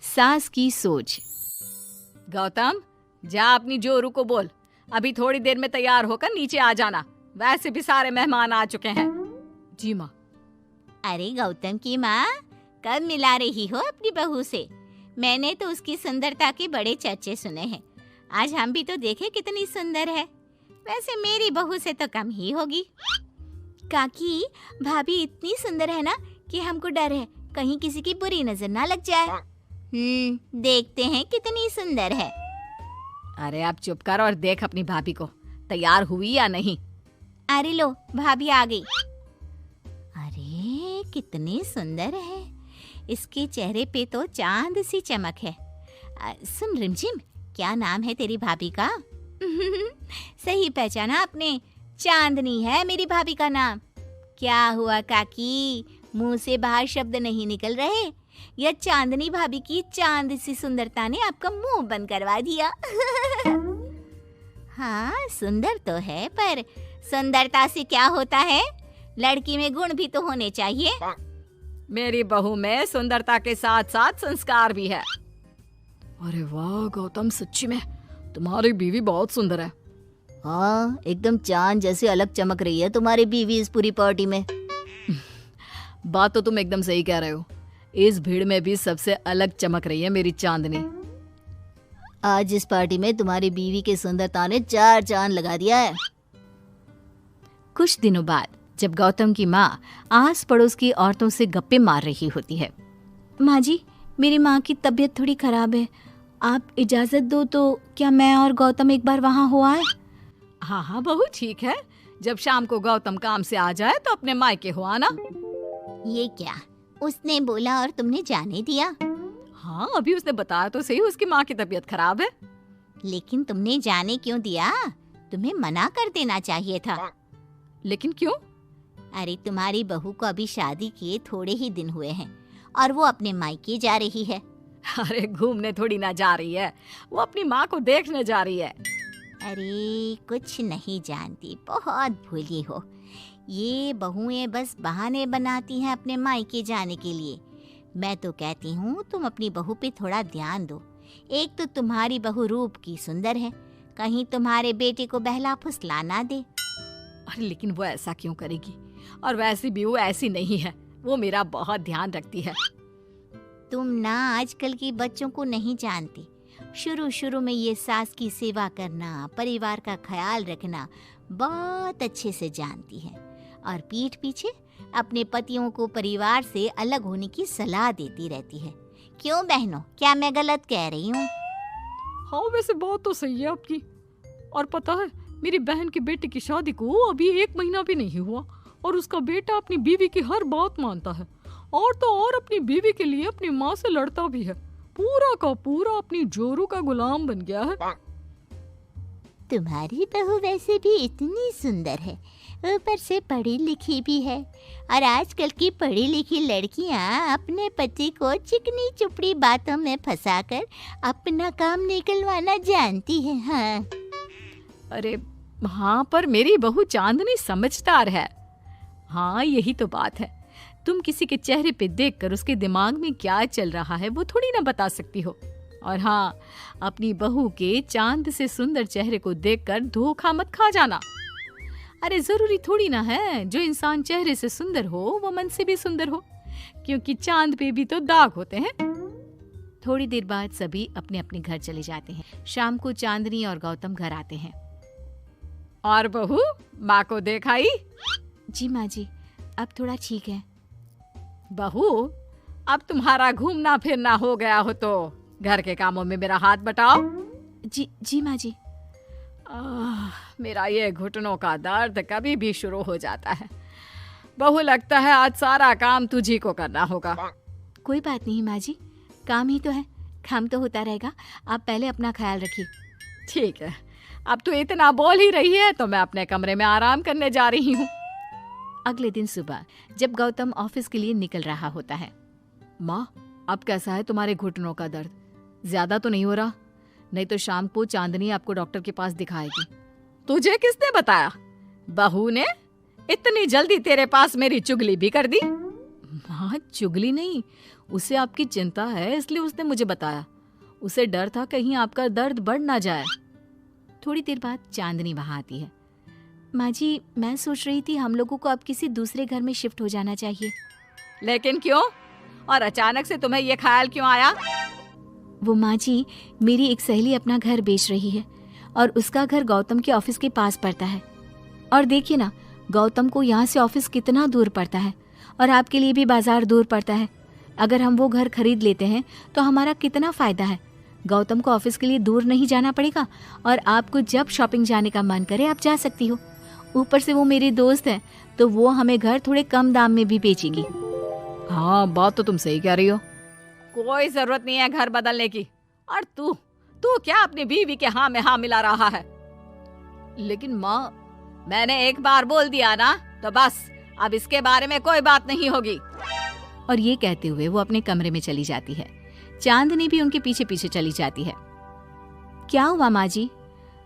सास की सोच। गौतम, जा अपनी जोरू को बोल, अभी थोड़ी देर में तैयार होकर नीचे आ जाना। वैसे भी सारे मेहमान आ चुके हैं। जी माँ। अरे गौतम की माँ, कब मिला रही हो अपनी बहू से? मैंने तो उसकी सुंदरता के बड़े चर्चे सुने हैं। आज हम भी तो देखे कितनी सुंदर है। वैसे मेरी बहू से तो कम ही होगी। काकी, भाभी इतनी सुंदर है ना कि हमको डर है कहीं किसी की बुरी नजर ना लग जाए। देखते हैं कितनी सुंदर है। अरे अब चुप कर और देख अपनी भाभी को, तैयार हुई या नहीं। अरे लो, भाभी आ गई। अरे कितनी सुंदर है, इसके चेहरे पे तो चांद सी चमक है। सुन रिमझिम, क्या नाम है तेरी भाभी का? सही पहचाना आपने, चांदनी है मेरी भाभी का नाम। क्या हुआ काकी, मुंह से बाहर शब्द नहीं निकल रहे? या चांदनी भाभी की चांद सी सुंदरता ने आपका मुंह बंद करवा दिया? हाँ, सुंदर तो है, पर सुंदरता से क्या होता है? लड़की में गुण भी तो होने चाहिए। मेरी बहू में सुंदरता के साथ साथ संस्कार भी है। अरे वाह गौतम, सच्ची में तुम्हारी बीवी बहुत सुंदर है। हाँ, एकदम चांद जैसे अलग चमक रही है तुम्हारी बीवी इस पूरी पार्टी में। बात तो तुम एकदम सही कह रहे हो। इस भीड़ में भी सबसे अलग चमक रही है मेरी चांदनी। आज इस पार्टी में तुम्हारी बीवी की सुंदरता ने 4 चांद लगा दिया है। कुछ दिनों बाद जब गौतम की माँ आस पड़ोस की औरतों से गप्पे मार रही होती है। माँ जी, मेरी माँ की तबीयत थोड़ी खराब है, आप इजाजत दो तो क्या मैं और गौतम एक बार वहाँ हो आए? हाँ हाँ बहू, ठीक है। जब शाम को गौतम काम से आ जाए तो अपने मायके हो आना। ये क्या, उसने बोला और तुमने जाने दिया? हाँ, अभी उसने बताया तो सही, उसकी माँ की तबीयत खराब है। लेकिन तुमने जाने क्यों दिया? तुम्हें मना कर देना चाहिए था। लेकिन क्यों? अरे तुम्हारी बहू को अभी शादी किए थोड़े ही दिन हुए हैं और वो अपने मायके जा रही है। अरे घूमने थोड़ी ना जा रही है, वो अपनी माँ को देखने जा रही है। अरे कुछ नहीं जानती, बहुत भोली हो। ये बहुएं बस बहाने बनाती हैं अपने मायके जाने के लिए। मैं तो कहती हूँ तुम अपनी बहू पे थोड़ा ध्यान दो। एक तो तुम्हारी बहू रूप की सुंदर है, कहीं तुम्हारे बेटे को बहला फुसला ना दे। अरे लेकिन वो ऐसा क्यों करेगी? और वैसे भी वो ऐसी नहीं है, वो मेरा बहुत ध्यान रखती है। तुम ना आजकल के बच्चों को नहीं जानती। शुरू शुरू में ये सास की सेवा करना, परिवार का ख्याल रखना बहुत अच्छे से जानती है और पीठ पीछे अपने पतियों को परिवार से अलग होने की सलाह देती रहती है। क्यों बहनों, क्या मैं गलत कह रही हूँ? हाँ वैसे बात तो सही है आपकी। और पता है, मेरी बहन की बेटी की शादी को अभी 1 महीना भी नहीं हुआ और उसका बेटा अपनी बीवी की हर बात मानता है। और तो और अपनी बीवी के लिए अपनी माँ से लड़ता भी है। पूरा का पूरा अपनी जोरू का गुलाम बन गया है। तुम्हारी बहू वैसे भी इतनी सुंदर है, ऊपर से पढ़ी लिखी भी है। और आजकल की पढ़ी लिखी लड़कियां अपने पति को चिकनी चुपड़ी बातों में फंसाकर अपना काम निकलवाना जानती है। हाँ। अरे हाँ, पर मेरी बहू चांदनी समझदार है। हाँ यही तो बात है। तुम किसी के चेहरे पे देखकर उसके दिमाग में क्या चल रहा है वो थोड़ी ना बता सकती हो। और हाँ, अपनी बहू के चांद से सुंदर चेहरे को देखकर धोखा मत खा जाना। अरे जरूरी थोड़ी ना है जो इंसान चेहरे से सुंदर हो वो मन से भी सुंदर हो, क्योंकि चांद पे भी तो दाग होते हैं। थोड़ी देर बाद सभी अपने अपने घर चले जाते हैं। शाम को चांदनी और गौतम घर आते हैं। और बहू, माँ को देखाई? जी माँ जी, अब थोड़ा ठीक है। बहू, अब तुम्हारा घूमना फिरना हो गया हो तो घर के कामों में मेरा हाथ बटाओ। जी माँ जी। मेरा ये घुटनों का दर्द कभी भी शुरू हो जाता है। बहू, लगता है आज सारा काम तुझी को करना होगा। कोई बात नहीं माँ जी, काम ही तो है, काम तो होता रहेगा। आप पहले अपना ख्याल रखिए। ठीक है, अब तू इतना बोल ही रही है तो मैं अपने कमरे में आराम करने जा रही हूँ। अगले दिन सुबह जब गौतम ऑफिस के लिए निकल रहा होता है। माँ, अब कैसा है तुम्हारे घुटनों का दर्द? ज्यादा तो नहीं हो रहा? नहीं तो शाम को चांदनी आपको डॉक्टर के पास दिखाएगी। तुझे किसने बताया? बहू ने इतनी जल्दी तेरे पास मेरी चुगली भी कर दी? हाँ, चुगली नहीं, उसे आपकी चिंता है इसलिए उसने मुझे बताया। उसे डर था कहीं आपका दर्द बढ़ ना जाए। थोड़ी देर बाद चांदनी वहाँ आती है। माँ जी, मैं सोच रही थी हम लोगों को अब किसी दूसरे घर में शिफ्ट हो जाना चाहिए। लेकिन क्यों? और अचानक से तुम्हें ये ख्याल क्यों आया? वो माँ जी, मेरी एक सहेली अपना घर बेच रही है और उसका घर गौतम के ऑफिस के पास पड़ता है। और देखिए ना, गौतम को यहाँ से ऑफिस कितना दूर पड़ता है और आपके लिए भी बाजार दूर पड़ता है। अगर हम वो घर खरीद लेते हैं तो हमारा कितना फायदा है। गौतम को ऑफिस के लिए दूर नहीं जाना पड़ेगा और आपको जब शॉपिंग जाने का मन करे आप जा सकती हो। ऊपर से वो मेरी दोस्त है तो वो हमें घर थोड़े कम दाम में भी बेचेगी। हाँ, बात तो तुम सही कह रही हो। कोई जरूरत नहीं है घर बदलने की। और तू क्या अपनी बीवी के हाँ में हाँ मिला रहा है? लेकिन माँ, मैंने एक बार बोल दिया ना, तो बस अब इसके बारे में कोई बात नहीं होगी। और ये कहते हुए वो अपने कमरे में चली जाती है। चांदनी भी उनके पीछे पीछे चली जाती है। क्या हुआ माँ जी?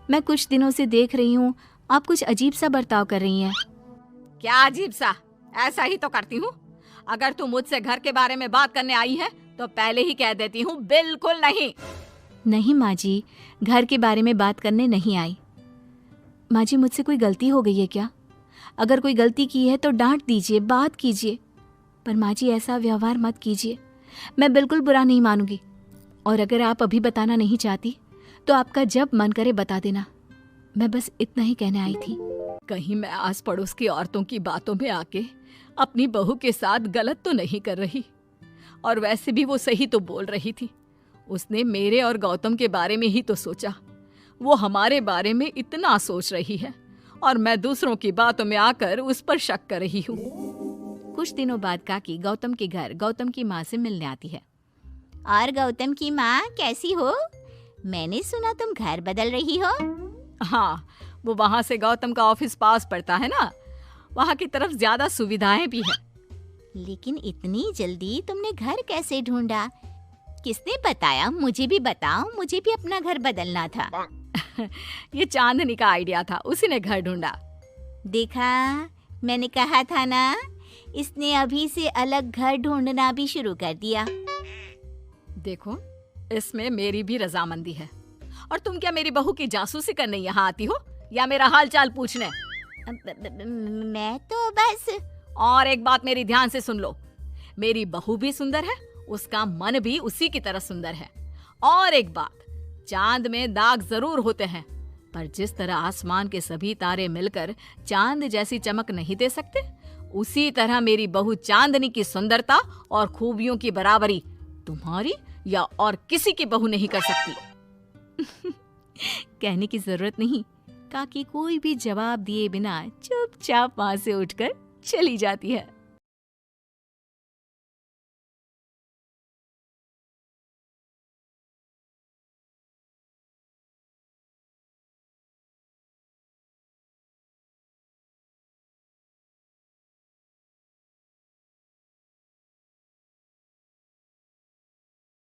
मैं कुछ दिनों से देख रही हूँ आप कुछ अजीब सा बर्ताव कर रही हैं। क्या अजीब सा? ऐसा ही तो करती हूँ। अगर तू मुझसे घर के बारे में बात करने आई है तो पहले ही कह देती हूँ, बिल्कुल नहीं। नहीं माँ जी, घर के बारे में बात करने नहीं आई। माँ जी, मुझसे कोई गलती हो गई है क्या? अगर कोई गलती की है तो डांट दीजिए, बात कीजिए, पर माँ जी ऐसा व्यवहार मत कीजिए। मैं बिल्कुल बुरा नहीं मानूंगी। और अगर आप अभी बताना नहीं चाहती तो आपका जब मन करे बता देना। मैं बस इतना ही कहने आई थी। कहीं मैं आस पड़ोस की औरतों की बातों में आके अपनी बहू के साथ गलत तो नहीं कर रही? और वैसे भी वो सही तो बोल रही थी। उसने मेरे और गौतम के बारे में ही तो सोचा। वो हमारे बारे में इतना सोच रही है और मैं दूसरों की बातों में आकर उस पर शक कर रही हूँ। कुछ दिनों बाद काकी गौतम के घर गौतम की माँ से मिलने आती है। और गौतम की माँ, कैसी हो? मैंने सुना तुम घर बदल रही हो। हाँ, वो वहाँ से गौतम का ऑफिस पास पड़ता है ना, वहाँ की तरफ ज्यादा सुविधाएं भी है। लेकिन इतनी जल्दी तुमने घर कैसे ढूंढा? किसने बताया? मुझे भी बताओ, मुझे भी अपना घर बदलना था। ये चांदनी का आइडिया था, उसी ने घर ढूंढा। देखा, मैंने कहा था ना, इसने अभी से अलग घर ढूंढना भी शुरू कर दिया। देखो, इसमें मेरी भी रजामंदी है। और तुम क्या मेरी बहू की जासूसी करने यहाँ आती हो या मेरा हाल चाल पूछने? मैं तो बस। और एक बात मेरी ध्यान से सुन लो, मेरी बहू भी सुंदर है, उसका मन भी उसी की तरह सुंदर है। और एक बात, चांद में दाग जरूर होते हैं, पर जिस तरह आसमान के सभी तारे मिलकर चांद जैसी चमक नहीं दे सकते, उसी तरह मेरी बहू चांदनी की सुंदरता और खूबियों की बराबरी तुम्हारी या और किसी की बहू नहीं कर सकती। कहने की जरूरत नहीं। काकी कोई भी जवाब दिए बिना चुपचाप वहां से उठकर चली जाती है।